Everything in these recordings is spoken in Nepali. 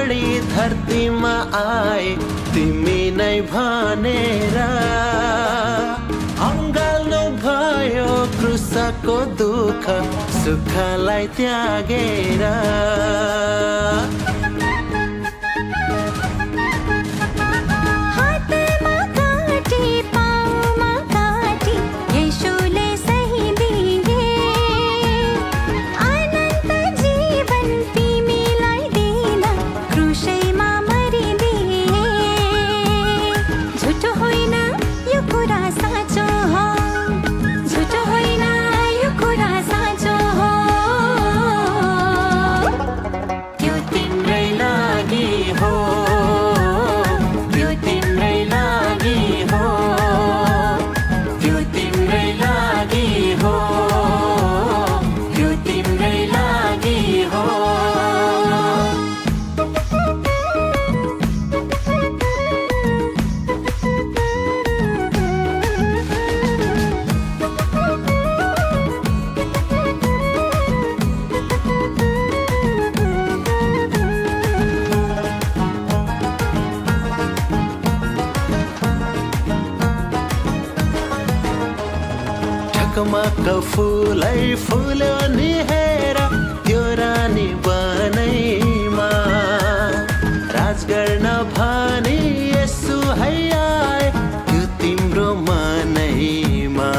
छोडी धरतीमा आए तिमी नै भनेर अँगाल्नु भयो क्रुसको दुःख सुखलाई त्यागेर ढकमक फुलै फुल्यो नि हेर त्यो रानी बनैमा राज गर्न भनी यसु है आए त्यो तिम्रो मनैमा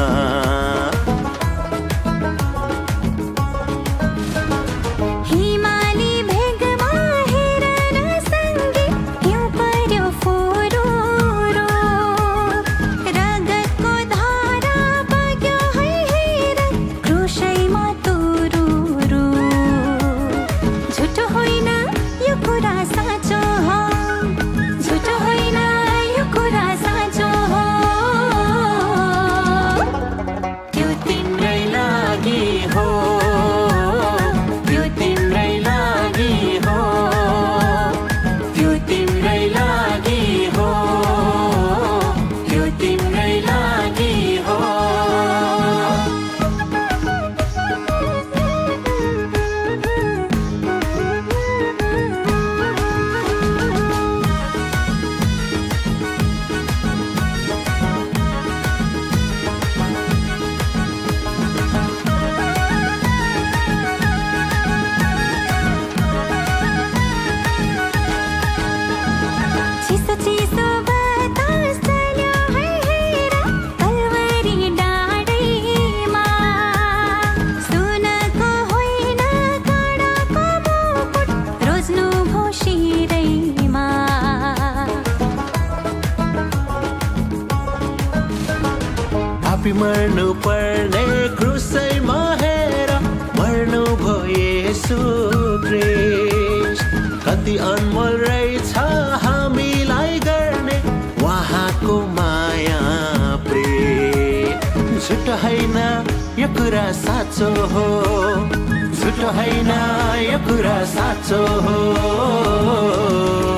हिमाली भेगमा हेर न सँगै हिउँ पर्यो फुरुरो रगतको धारा बग्यो है हेर क्रुसैमा तुरुरु झुटो होइन यो कुरा साँचो हो झुटो होइन यो कुरा साँचो हो त्यो तिम्रै लागि हो त्यो तिम्रै लागि हो त्यो तिम्रै लागि हो त्यो तिम्रै लागि हो चिसो चिसो बतास चल्यो है हेर कलवरी डाँडैमा सुनको होइन काँडाको मुकुट रोज्नु भो शिरैमा पापी मर्नु पर्ने क्रुसैमा हेर मर्नु भो येशू ख्रीष्ट कति अनमोल रहेछ हामीलाई गर्ने उहाँको माया प्रेम झुटो होइन यो कुरा साँचो हो झुटो होइन यो कुरा साँचो हो